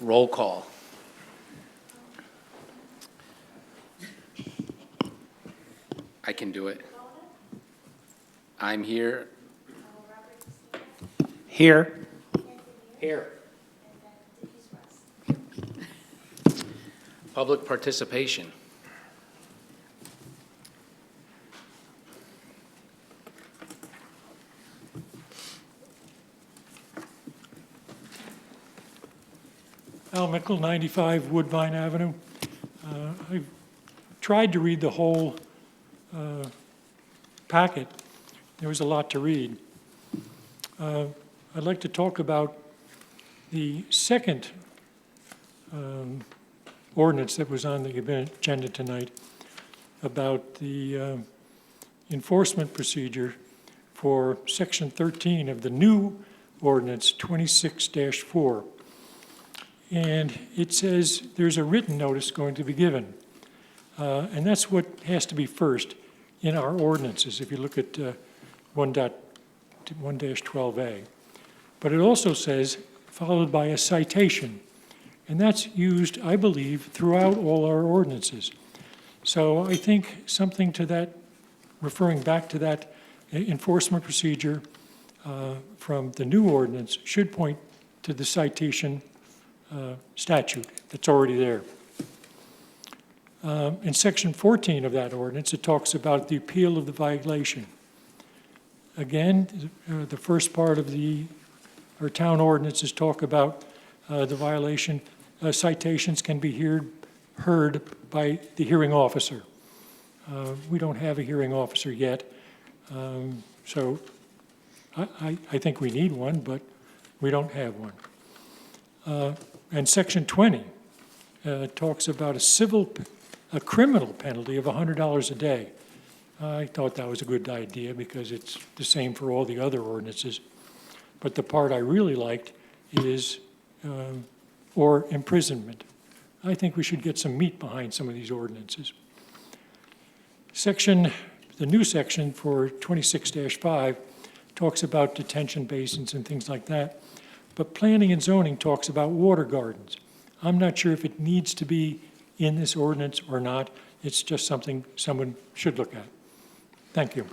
Roll call. I can do it. I'm here. Here. Here. Public participation. Al Mickle, 95 Woodbine Avenue. I've tried to read the whole packet. There was a lot to read. I'd like to talk about the second ordinance that was on the agenda tonight about the enforcement procedure for Section 13 of the new ordinance 26-4. And it says there's a written notice going to be given. And that's what has to be first in our ordinances, if you look at 1-12A. But it also says, followed by a citation. And that's used, I believe, throughout all our ordinances. So I think something to that, referring back to that enforcement procedure from the new ordinance should point to the citation statute that's already there. In section 14 of that ordinance, it talks about the appeal of the violation. Again, the first part of our town ordinances talk about the violation. Citations can be heard by the hearing officer. We don't have a hearing officer yet, so I think we need one, but we don't have one. And section 20 talks about a criminal penalty of $100 a day. I thought that was a good idea because it's the same for all the other ordinances. But the part I really liked is, or imprisonment. I think we should get some meat behind some of these ordinances. The new section for 26-5 talks about detention basins and things like that. But planning and zoning talks about water gardens. I'm not sure if it needs to be in this ordinance or not. It's just something someone should look at. Thank you.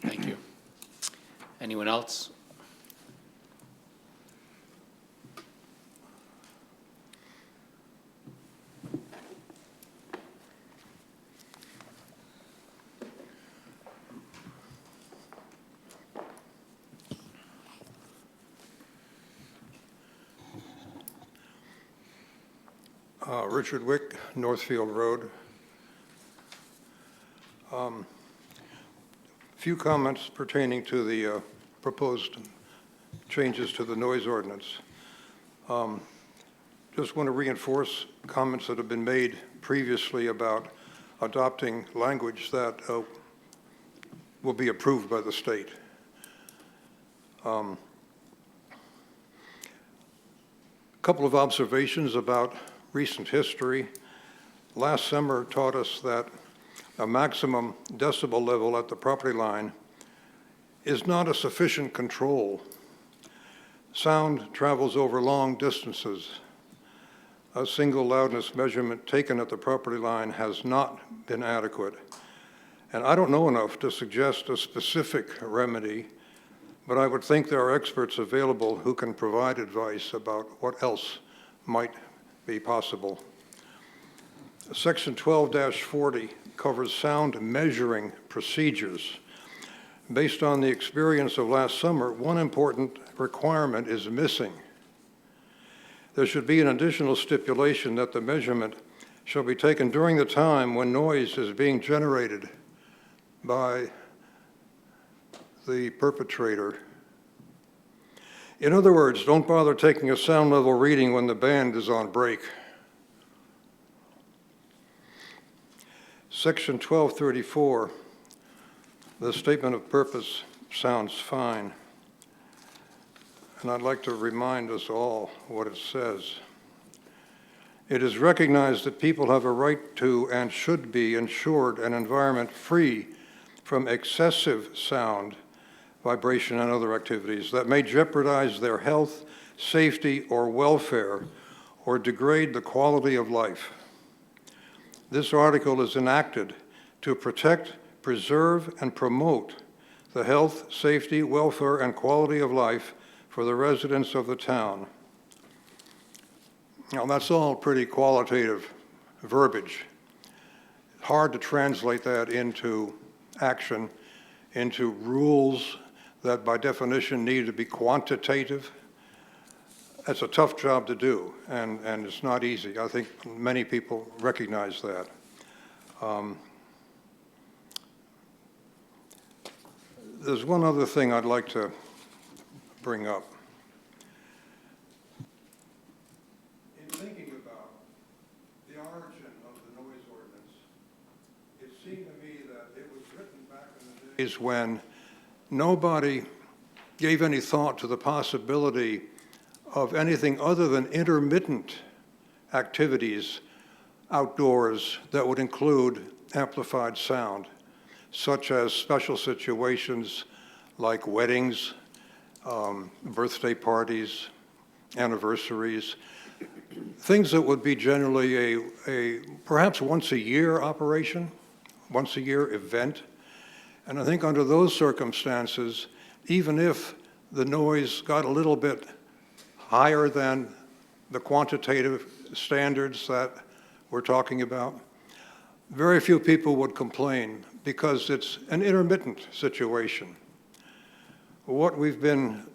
Thank you. Anyone else? Richard Wick, Northfield Road. Few comments pertaining to the proposed changes to the noise ordinance. Just want to reinforce comments that have been made previously about adopting language that will be approved by the state. A couple of observations about recent history. Last summer taught us that a maximum decibel level at the property line is not a sufficient control. Sound travels over long distances. A single loudness measurement taken at the property line has not been adequate. And I don't know enough to suggest a specific remedy, but I would think there are experts available who can provide advice about what else might be possible. Section 12-40 covers sound measuring procedures. Based on the experience of last summer, one important requirement is missing. There should be an additional stipulation that the measurement shall be taken during the time when noise is being generated by the perpetrator. In other words, don't bother taking a sound level reading when the band is on break. Section 1234, the statement of purpose sounds fine. And I'd like to remind us all what it says. It is recognized that people have a right to and should be ensured an environment free from excessive sound, vibration, and other activities that may jeopardize their health, safety, or welfare, or degrade the quality of life. This article is enacted to protect, preserve, and promote the health, safety, welfare, and quality of life for the residents of the town. Now, that's all pretty qualitative verbiage. Hard to translate that into action, into rules that by definition need to be quantitative. That's a tough job to do, and it's not easy. I think many people recognize that. There's one other thing I'd like to bring up. In thinking about the origin of the noise ordinance, it seemed to me that it was written back in the days when nobody gave any thought to the possibility of anything other than intermittent activities outdoors that would include amplified sound, such as special situations like weddings, birthday parties, anniversaries, things that would be generally a perhaps once a year operation, once a year event. And I think under those circumstances, even if the noise got a little bit higher than the quantitative standards that we're talking about, very few people would complain because it's an intermittent situation. What we've been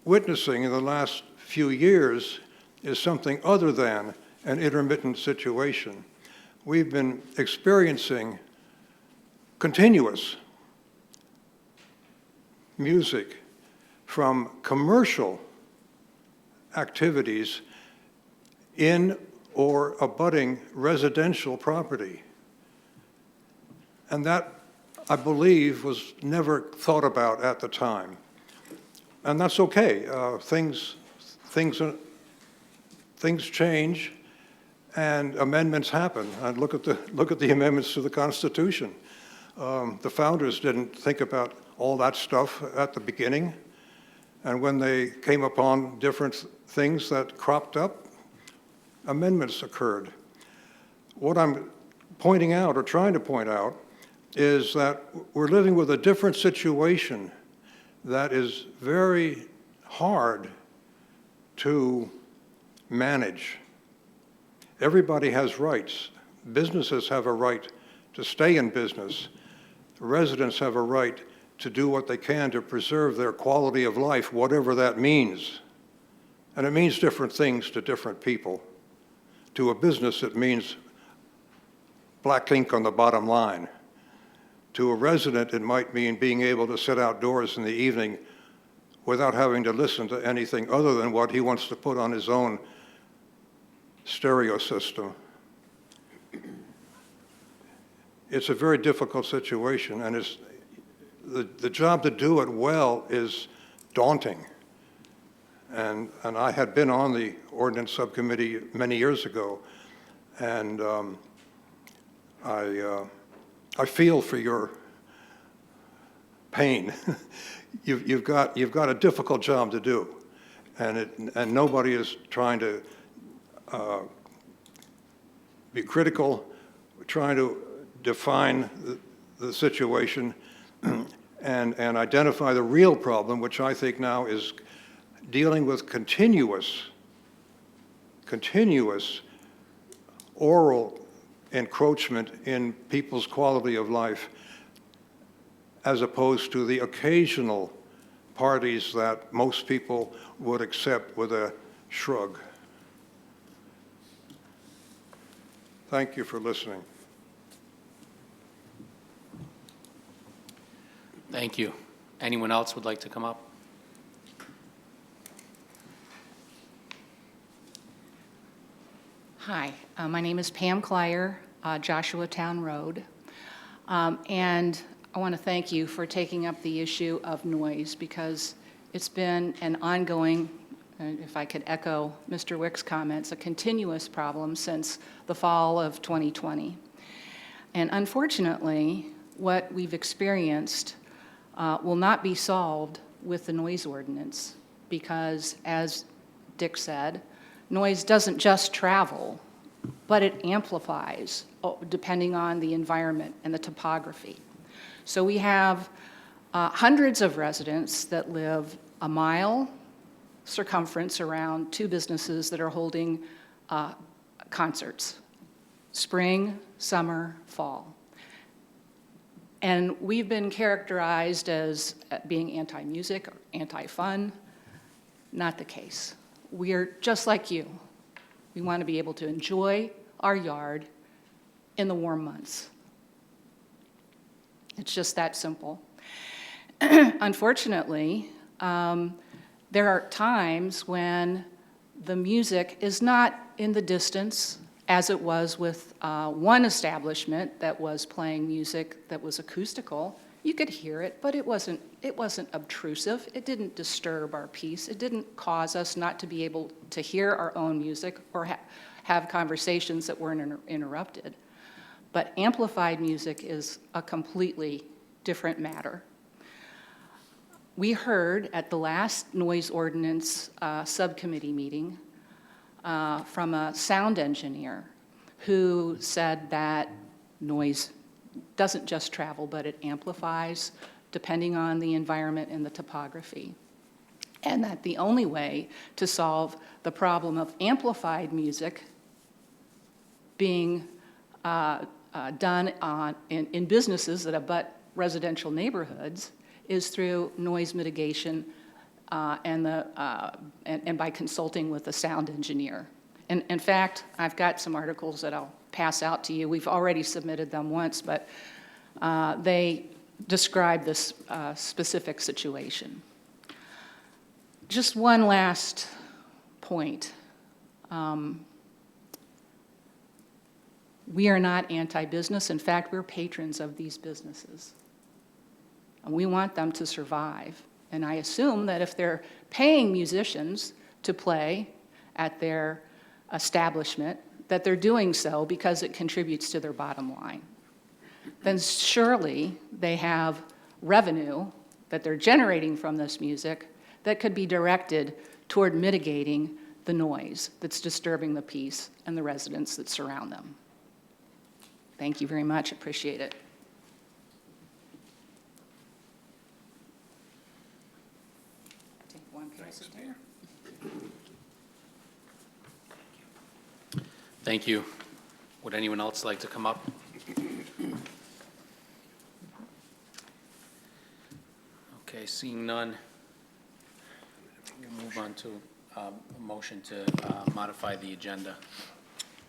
witnessing in the last few years is something other than an intermittent situation. We've been experiencing continuous music from commercial activities in or abutting residential property. And that, I believe, was never thought about at the time. And that's okay. Things change, and amendments happen. And look at the amendments to the Constitution. The founders didn't think about all that stuff at the beginning, and when they came upon different things that cropped up, amendments occurred. What I'm pointing out, or trying to point out, is that we're living with a different situation that is very hard to manage. Everybody has rights. Businesses have a right to stay in business. Residents have a right to do what they can to preserve their quality of life, whatever that means. And it means different things to different people. To a business, it means black ink on the bottom line. To a resident, it might mean being able to sit outdoors in the evening without having to listen to anything other than what he wants to put on his own stereo system. It's a very difficult situation, and it's, the job to do it well is daunting. And I had been on the Ordinance Subcommittee many years ago, and I feel for your pain. You've got a difficult job to do, and nobody is trying to be critical. We're trying to define the situation and identify the real problem, which I think now is dealing with continuous oral encroachment in people's quality of life, as opposed to the occasional parties that most people would accept with a shrug. Thank you for listening. Thank you. Anyone else would like to come up? Hi, my name is Pam Clyer, Joshua Town Road. And I want to thank you for taking up the issue of noise, because it's been an ongoing, if I could echo Mr. Wick's comments, a continuous problem since the fall of 2020. And unfortunately, what we've experienced will not be solved with the noise ordinance, because as Dick said, noise doesn't just travel, but it amplifies depending on the environment and the topography. So we have hundreds of residents that live a mile circumference around two businesses that are holding concerts, spring, summer, fall. And we've been characterized as being anti-music or anti-fun. Not the case. We're just like you. We want to be able to enjoy our yard in the warm months. It's just that simple. Unfortunately, there are times when the music is not in the distance, as it was with one establishment that was playing music that was acoustical. You could hear it, but it wasn't obtrusive. It didn't disturb our peace. It didn't cause us not to be able to hear our own music or have conversations that weren't interrupted. But amplified music is a completely different matter. We heard at the last noise ordinance subcommittee meeting from a sound engineer who said that noise doesn't just travel, but it amplifies depending on the environment and the topography. And that the only way to solve the problem of amplified music being done in businesses that abut residential neighborhoods is through noise mitigation and by consulting with a sound engineer. And in fact, I've got some articles that I'll pass out to you. We've already submitted them once, but they describe this specific situation. Just one last point. We are not anti-business. In fact, we're patrons of these businesses. And we want them to survive. And I assume that if they're paying musicians to play at their establishment, that they're doing so because it contributes to their bottom line. Then surely they have revenue that they're generating from this music that could be directed toward mitigating the noise that's disturbing the peace and the residents that surround them. Thank you very much. Appreciate it. Take one piece of there. Thank you. Would anyone else like to come up? Okay, seeing none, we'll move on to a motion to modify the agenda.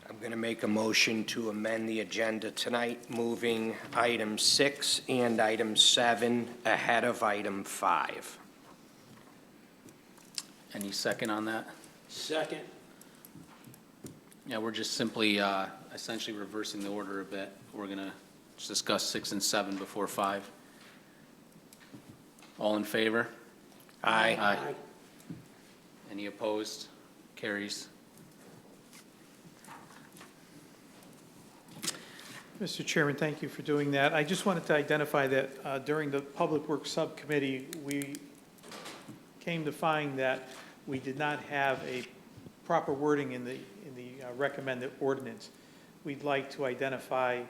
I'm going to make a motion to amend the agenda tonight, moving item 6 and item 7 ahead of item 5. Any second on that? Second. Yeah, we're just simply essentially reversing the order a bit. We're going to discuss 6 and 7 before 5. All in favor? Aye. Aye. Any opposed? Carries. Mr. Chairman, thank you for doing that. I just wanted to identify that during the Public Works Subcommittee, we came to find that we did not have a proper wording in the recommended ordinance. We'd like to identify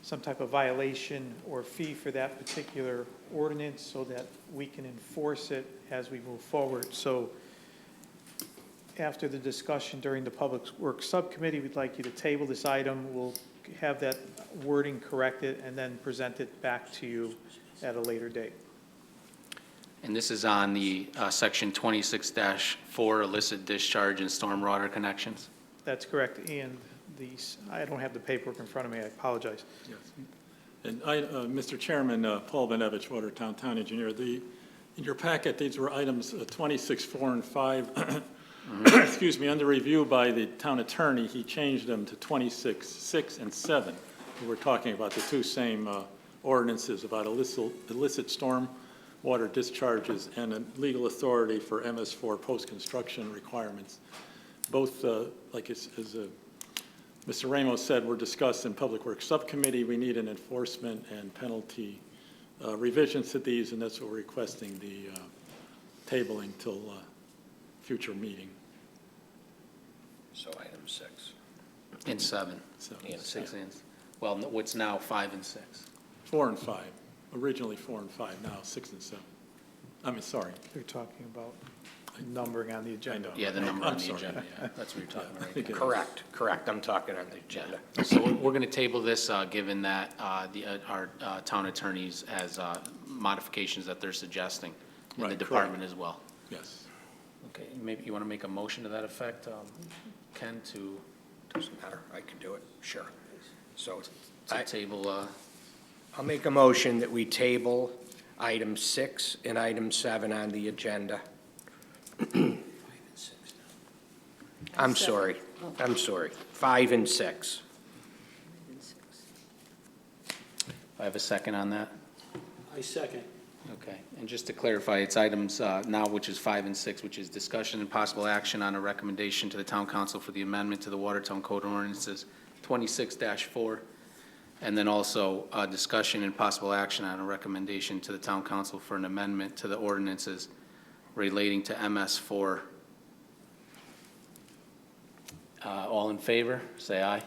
some type of violation or fee for that particular ordinance so that we can enforce it as we move forward. So after the discussion during the Public Works Subcommittee, we'd like you to table this item. We'll have that wording corrected and then present it back to you at a later date. And this is on the section 26-4 illicit discharge and stormwater connections? That's correct. And these, I don't have the paperwork in front of me. I apologize. Yes. And Mr. Chairman, Paul Benevich, Watertown Town Engineer, in your packet, these were items 26, 4, and 5. Excuse me, under review by the town attorney, he changed them to 26, 6, and 7. We're talking about the two same ordinances about illicit storm water discharges and a legal authority for MS4 post-construction requirements. Both, like as Mr. Ramos said, were discussed in Public Works Subcommittee. We need an enforcement and penalty revisions to these, and that's what we're requesting the tabling till future meeting. So item 6. And 7. So, And 6 and, well, no, what's now 5 and 6. 4 and 5, originally 4 and 5, now 6 and 7. I mean, sorry. They're talking about numbering on the agenda. know. Yeah, the number I'm on the sorry. agenda, yeah, that's what you're talking about. I think it is. Correct. I'm talking on the agenda. So we're going to table this, given that our town attorneys has modifications that they're suggesting, and the Right, department as well. Yes. Okay, maybe you want to make a motion to that effect, Ken, to Doesn't matter. I can do it. Sure. So table, I'll make a motion that we table item 6 and item 7 on the agenda. I'm sorry. 5 and 6. I have a second on that? I second. Okay, and just to clarify, it's items now, which is 5 and 6, which is discussion and possible action on a recommendation to the town council for the amendment to the Watertown Code of Ordinances 26-4, and then also discussion and possible action on a recommendation to the town council for an amendment to the ordinances relating to MS4. All in favor, say aye.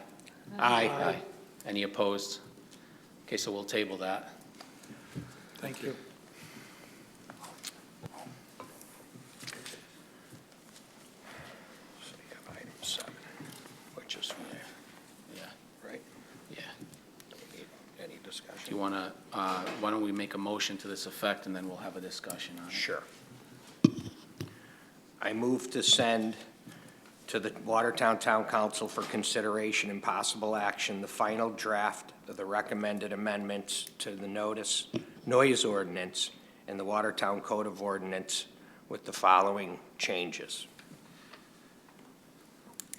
Aye. Any opposed? Okay, so we'll table that. Thank you. So you have item 7, which is Yeah, right. yeah. Any Do you discussion? want to, why don't we make a motion to this effect, and then we'll have a discussion on it? Sure. I move to send to the Watertown Town Council for consideration and possible action the final draft of the recommended amendments to the noise ordinance and the Watertown Code of Ordinance with the following changes.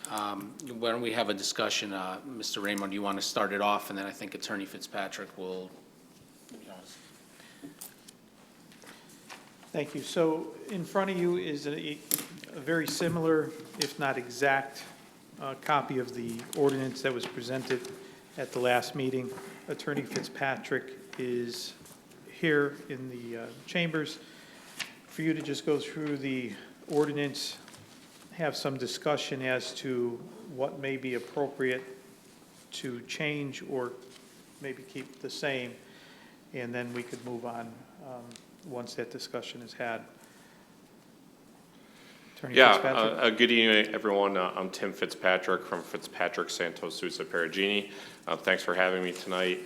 Why don't we have a discussion, Mr. Raymond, you want to start it off, and then I think Attorney Fitzpatrick will, Thank you. So in front of you is a very similar, if not exact, copy of the ordinance that was presented at the last meeting. Attorney Fitzpatrick is here in the chambers for you to just go through the ordinance, have some discussion as to what may be appropriate to change or maybe keep the same, and then we could move on once that discussion is had. Attorney Fitzpatrick? Good evening, everyone. I'm Tim Fitzpatrick from Fitzpatrick Santos Sousa Perugini. Thanks for having me tonight.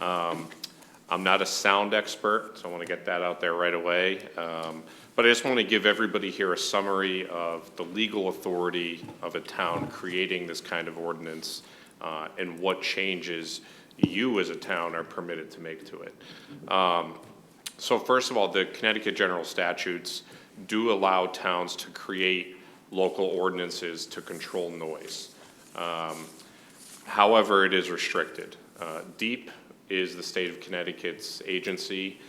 I'm not a sound expert, so I want to get that out there right away. But I just want to give everybody here a summary of the legal authority of a town creating this kind of ordinance and what changes you as a town are permitted to make to it. So first of all, the Connecticut General Statutes do allow towns to create local ordinances to control noise. However, it is restricted. DEEP is the state of Connecticut's agency.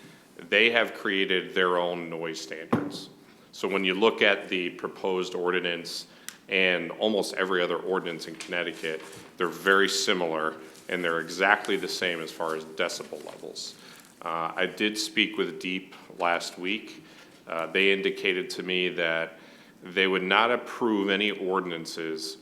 They have created their own noise standards. So when you look at the proposed ordinance and almost every other ordinance in Connecticut, they're very similar and they're exactly the same as far as decibel levels. I did speak with DEEP last week. They indicated to me that they would not approve any ordinances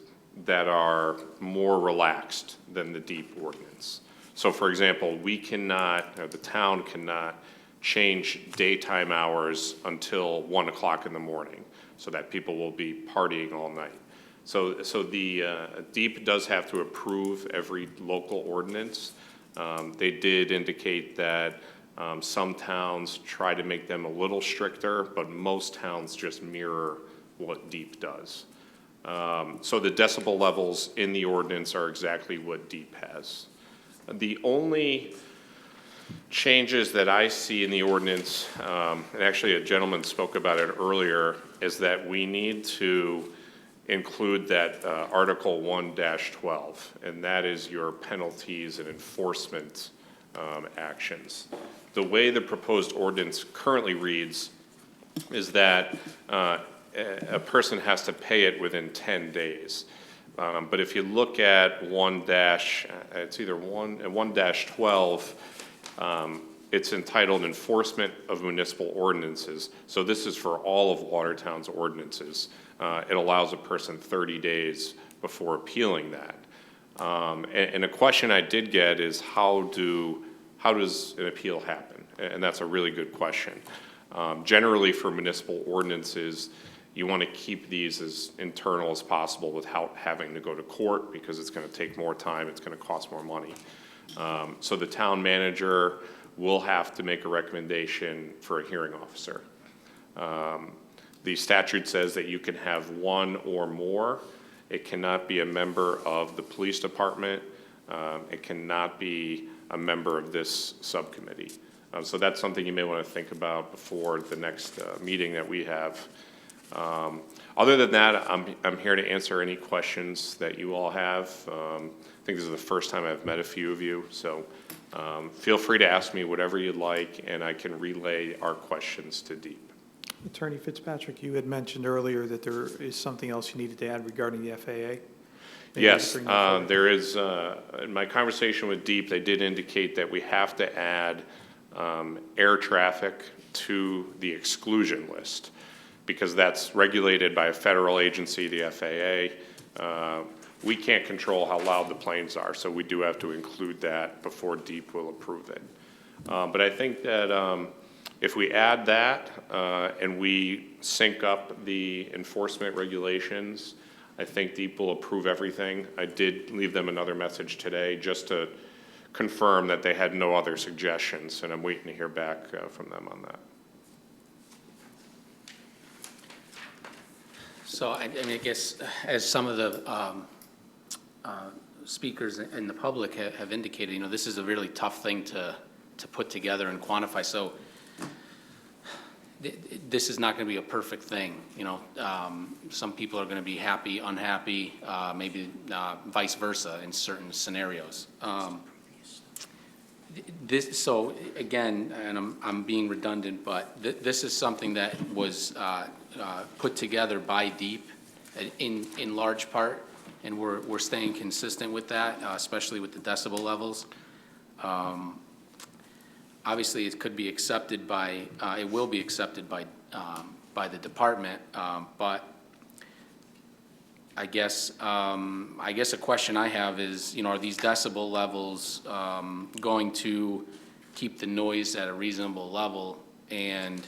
that are more relaxed than the DEEP ordinance. So for example, we cannot, or the town cannot change daytime hours until 1 o'clock in the morning so that people will be partying all night. So the DEEP does have to approve every local ordinance. They did indicate that some towns try to make them a little stricter, but most towns just mirror what DEEP does. So the decibel levels in the ordinance are exactly what DEEP has. The only changes that I see in the ordinance, and actually a gentleman spoke about it earlier, is that we need to include that Article 1-12, and that is your penalties and enforcement actions. The way the proposed ordinance currently reads is that a person has to pay it within 10 days. But if you look at it's either 1-12, It's entitled Enforcement of Municipal Ordinances. So this is for all of Watertown's ordinances. It allows a person 30 days before appealing that. And a question I did get is how does an appeal happen? And that's a really good question. Generally for municipal ordinances, you want to keep these as internal as possible without having to go to court because it's going to take more time, it's going to cost more money. So the town manager will have to make a recommendation for a hearing officer. The statute says that you can have one or more. It cannot be a member of the police department. It cannot be a member of this subcommittee. So that's something you may want to think about before the next meeting that we have. Other than that, I'm here to answer any questions that you all have. I think this is the first time I've met a few of you, so feel free to ask me whatever you'd like, and I can relay our questions to Deep. Attorney Fitzpatrick, you had mentioned earlier that there is something else you needed to add regarding the FAA. Maybe Yes, bring that forward. there is, in my conversation with Deep, they did indicate that we have to add air traffic to the exclusion list because that's regulated by a federal agency, the FAA. We can't control how loud the planes are, so we do have to include that before Deep will approve it. But I think that if we add that and we sync up the enforcement regulations, I think Deep will approve everything. I did leave them another message today just to confirm that they had no other suggestions, and I'm waiting to hear back from them on that. So I mean, I guess as some of the speakers in the public have indicated, you know, this is a really tough thing to put together and quantify. So this is not going to be a perfect thing. You know, some people are going to be happy, unhappy, maybe vice versa in certain scenarios. So again, and I'm being redundant, but this is something that was put together by Deep in large part, and we're staying consistent with that, especially with the decibel levels. Obviously, it could be accepted by, it will be accepted by the department, but I guess a question I have is, you know, are these decibel levels going to keep the noise at a reasonable level and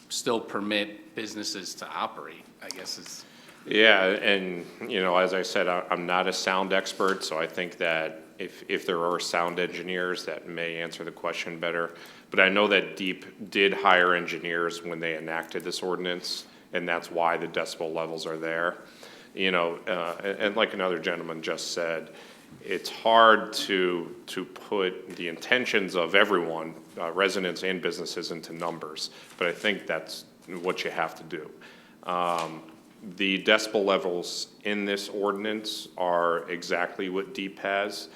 still permit businesses to operate, I guess is. Yeah, and, you know, as I said, I'm not a sound expert, so I think that if there are sound engineers that may answer the question better. But I know that Deep did hire engineers when they enacted this ordinance, and that's why the decibel levels are there. You know, and like another gentleman just said, it's hard to put the intentions of everyone, residents and businesses, into numbers, but I think that's what you have to do. The decibel levels in this ordinance are exactly what Deep has.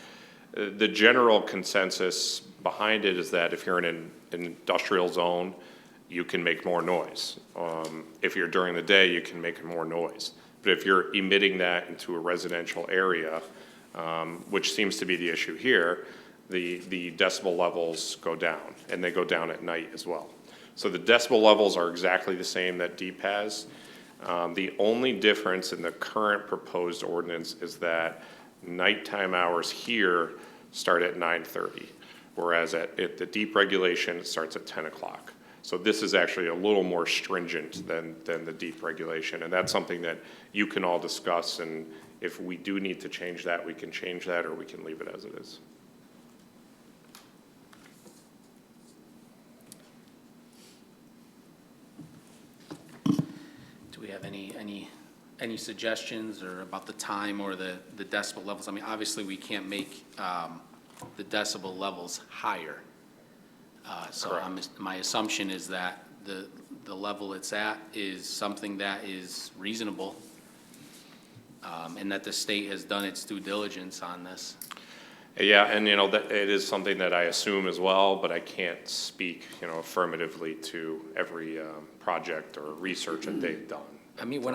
The general consensus behind it is that if you're in an industrial zone, you can make more noise. If you're during the day, you can make more noise. But if you're emitting that into a residential area, which seems to be the issue here, the decibel levels go down, and they go down at night as well. So the decibel levels are exactly the same that Deep has. The only difference in the current proposed ordinance is that nighttime hours here start at 9:30, whereas at the Deep regulation, it starts at 10 o'clock. So this is actually a little more stringent than the Deep regulation, and that's something that you can all discuss, and if we do need to change that, we can change that, or we can leave it as it is. Do we have any suggestions or about the time or the decibel levels? I mean, obviously, we can't make the decibel levels higher. So my assumption is that the level it's at is something that is reasonable, and that the state has done its due diligence on this. Yeah, and you know, that it is something that I assume as well, but I can't speak, you know, affirmatively to every project or research that they've done. I mean, when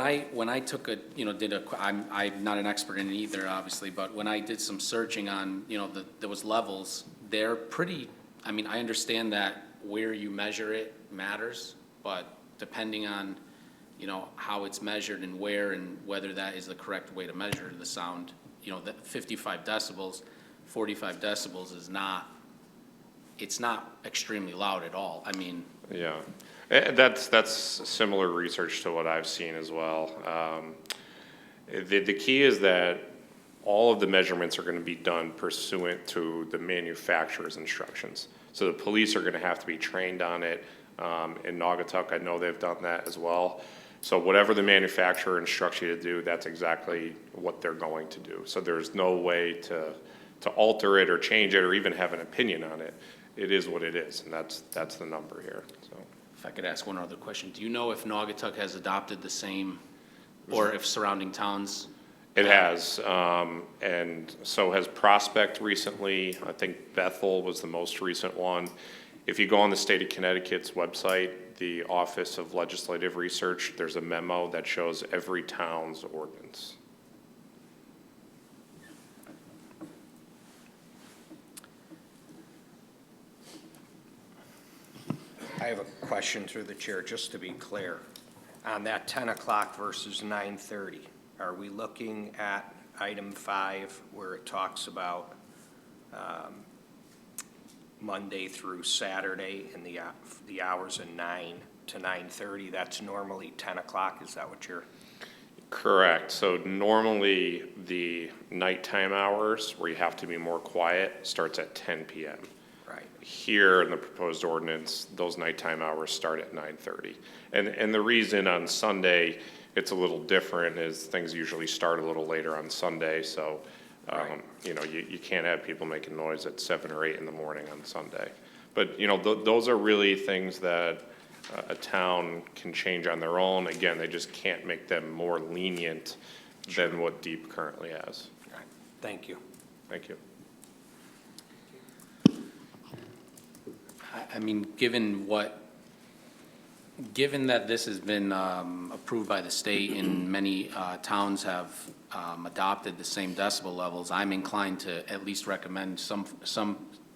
I took a, you know, I'm not an expert in it either, obviously, but when I did some searching on, you know, those levels, they're pretty I mean, I understand that where you measure it matters, but depending on, you know, how it's measured and where and whether that is the correct way to measure the sound, you know, that 55 decibels, 45 decibels is not, it's not extremely loud at all. I mean, Yeah, that's similar research to what I've seen as well. The key is that all of the measurements are going to be done pursuant to the manufacturer's instructions. So the police are going to have to be trained on it. In Naugatuck, I know they've done that as well. So whatever the manufacturer instructs you to do, that's exactly what they're going to do. So there's no way to alter it or change it or even have an opinion on it. It is what it is, and that's the number here, so. if I could ask one other question, do you know if Naugatuck has adopted the same, or if surrounding towns? It has, and so has Prospect recently. I think Bethel was the most recent one. If you go on the state of Connecticut's website, the Office of Legislative Research, there's a memo that shows every town's ordinance. I have a question through the chair, just to be clear. On that 10 o'clock versus 9:30, are we looking at item 5 where it talks about Monday through Saturday and the hours of 9 to 9:30? That's normally 10 o'clock, is that what you're? Correct. So normally the nighttime hours where you have to be more quiet starts at 10 p.m. Right. Here in the proposed ordinance, those nighttime hours start at 9:30. And the reason on Sunday it's a little different is things usually start a little later on Sunday. So, Right. you know, you can't have people making noise at 7 or 8 in the morning on Sunday. But, you know, those are really things that a town can change on their own. Again, they just can't make them more lenient than what Deep currently has. Right. Thank you. Thank you. I mean, given that this has been approved by the state and many towns have adopted the same decibel levels, I'm inclined to at least recommend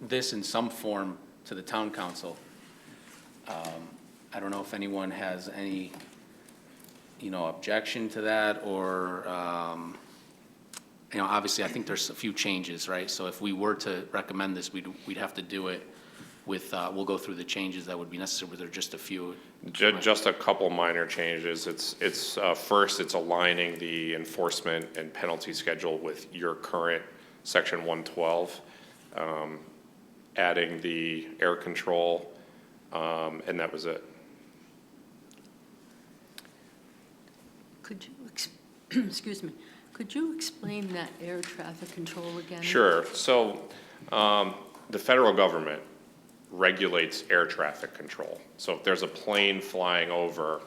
this in some form to the town council. I don't know if anyone has any, you know, objection to that, or, you know, obviously, I think there's a few changes, right? So if we were to recommend this, we'd have to do it with, we'll go through the changes that would be necessary, but there are just a few. Just a couple minor changes. It's first, it's aligning the enforcement and penalty schedule with your current section 112, adding the air control, and that was it. Could you, excuse me, could you explain that air traffic control again? Sure. So the federal government regulates air traffic control. So if there's a plane flying over,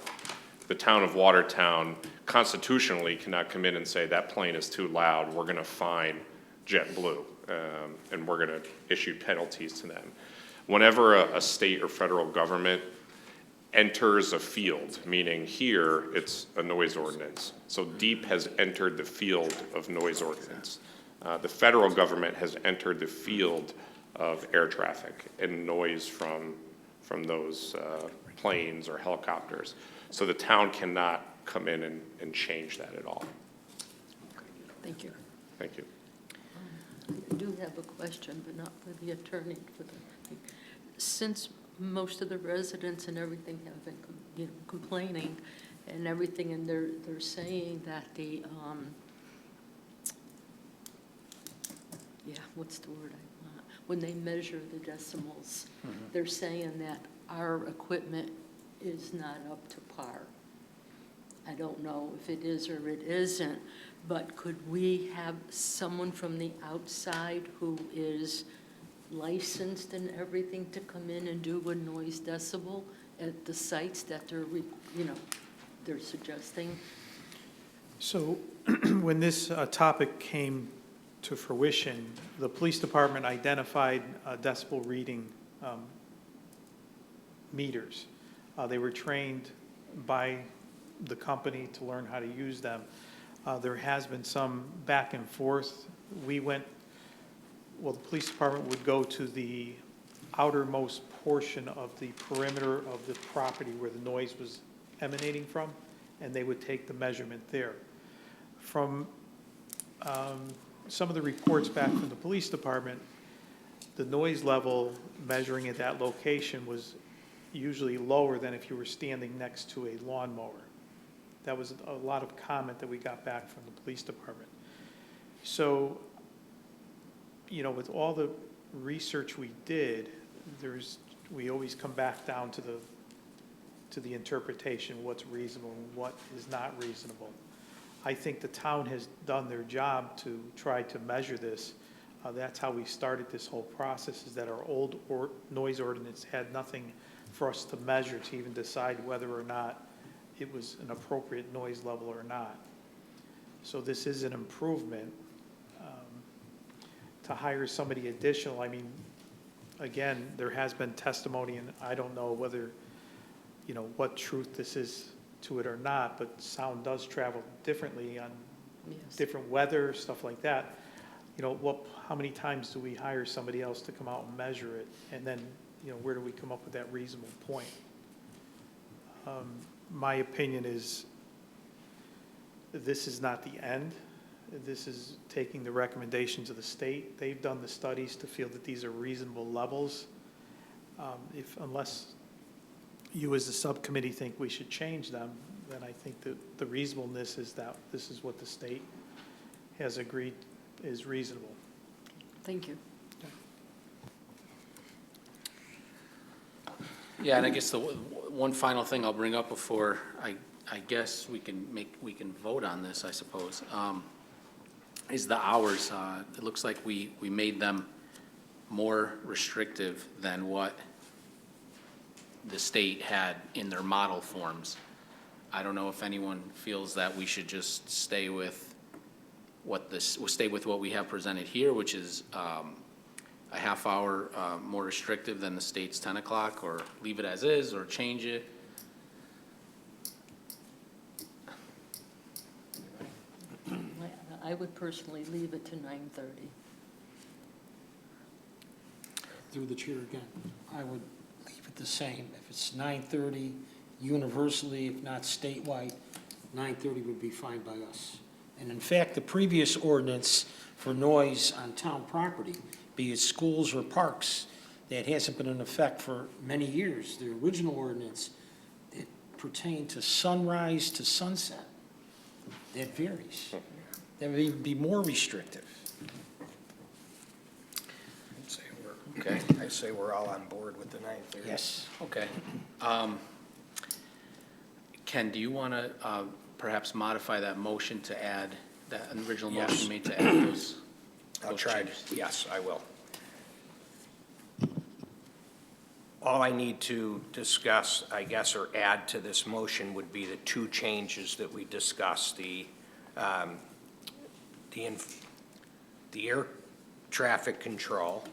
the town of Watertown constitutionally cannot come in and say that plane is too loud, we're going to fine JetBlue, and we're going to issue penalties to them. Whenever a state or federal government enters a field, meaning here it's a noise ordinance. So Deep has entered the field of noise ordinance. The federal government has entered the field of air traffic and noise from those planes or helicopters. So the town cannot come in and change that at all. Thank you. Thank you. I do have a question, but not for the attorney. Since most of the residents and everything have been, you know, complaining and everything, and they're saying that the, yeah, what's the word I want? When they measure the decimals, they're saying that our equipment is not up to par. I don't know if it is or it isn't, but could we have someone from the outside who is licensed and everything to come in and do a noise decibel at the sites that they're, you know, they're suggesting? So when this topic came to fruition, the police department identified decibel reading meters. They were trained by the company to learn how to use them. There has been some back and forth. The police department would go to the outermost portion of the perimeter of the property where the noise was emanating from, and they would take the measurement there. From some of the reports back from the police department, the noise level measuring at that location was usually lower than if you were standing next to a lawnmower. That was a lot of comment that we got back from the police department. So, you know, with all the research we did, we always come back down to the interpretation, what's reasonable and what is not reasonable. I think the town has done their job to try to measure this. That's how we started this whole process, is that our old noise ordinance had nothing for us to measure to even decide whether or not it was an appropriate noise level or not. So this is an improvement. To hire somebody additional, I mean, again, there has been testimony, and I don't know whether, you know, what truth this is to it or not, but sound does travel differently on Yes. different weather, stuff like that. You know, how many times do we hire somebody else to come out and measure it? And then, you know, where do we come up with that reasonable point? My opinion is this is not the end. This is taking the recommendations of the state. They've done the studies to feel that these are reasonable levels. Unless you as the subcommittee think we should change them, then I think that the reasonableness is that this is what the state has agreed is reasonable. Thank you. Yeah, and I guess the one final thing I'll bring up before I guess we can vote on this, I suppose, is the hours. It looks like we made them more restrictive than what the state had in their model forms. I don't know if anyone feels that we should just stay with what we have presented here, which is a half hour more restrictive than the state's 10 o'clock, or leave it as is, or change it. I would personally leave it to 9:30. Through the chair again, I would leave it the same. If it's 9:30 universally, if not statewide, 9:30 would be fine by us. And in fact, the previous ordinance for noise on town property, be it schools or parks, that hasn't been in effect for many years. The original ordinance, it pertained to sunrise to sunset. That varies. That would even be more restrictive. I say we're all on board with the 9:30. Yes. Okay. Ken, do you want to perhaps modify that motion to add, that original Yes. motion made to add those? I'll those try to, changes? yes, I will. All I need to discuss, I guess, or add to this motion would be the two changes that we discussed, the air traffic control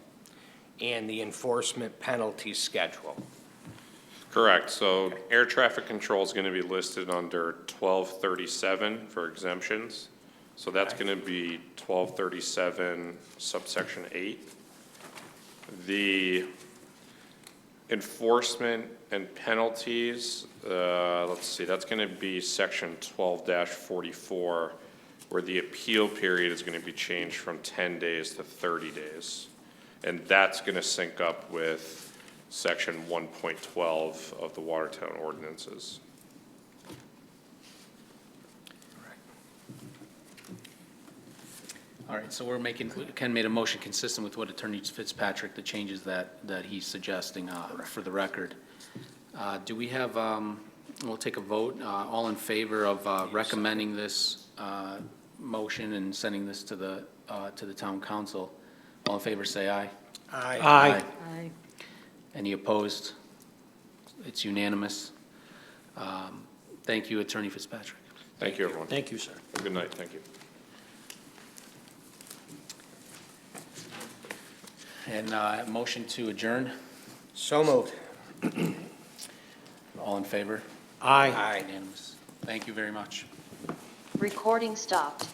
and the enforcement penalty schedule. Correct. So air traffic control is going to be listed under 1237 for exemptions. So that's going to be 1237 subsection 8. The enforcement and penalties, let's see, that's going to be section 12-44, where the appeal period is going to be changed from 10 days to 30 days. And that's going to sync up with section 1.12 of the Watertown ordinances. All right, so Ken made a motion consistent with what Attorney Fitzpatrick, the changes that he's suggesting for the record. Do we have, we'll take a vote, all in favor of recommending this motion and sending this to the town council? All in favor, say aye. Aye. Aye. Any opposed? It's unanimous. Thank you, Attorney Fitzpatrick. Thank you, everyone. Thank you, sir. Good night. Thank you. And motion to adjourn, So moved. all in favor? Aye. Aye. Unanimous. Thank you very much. Recording stopped.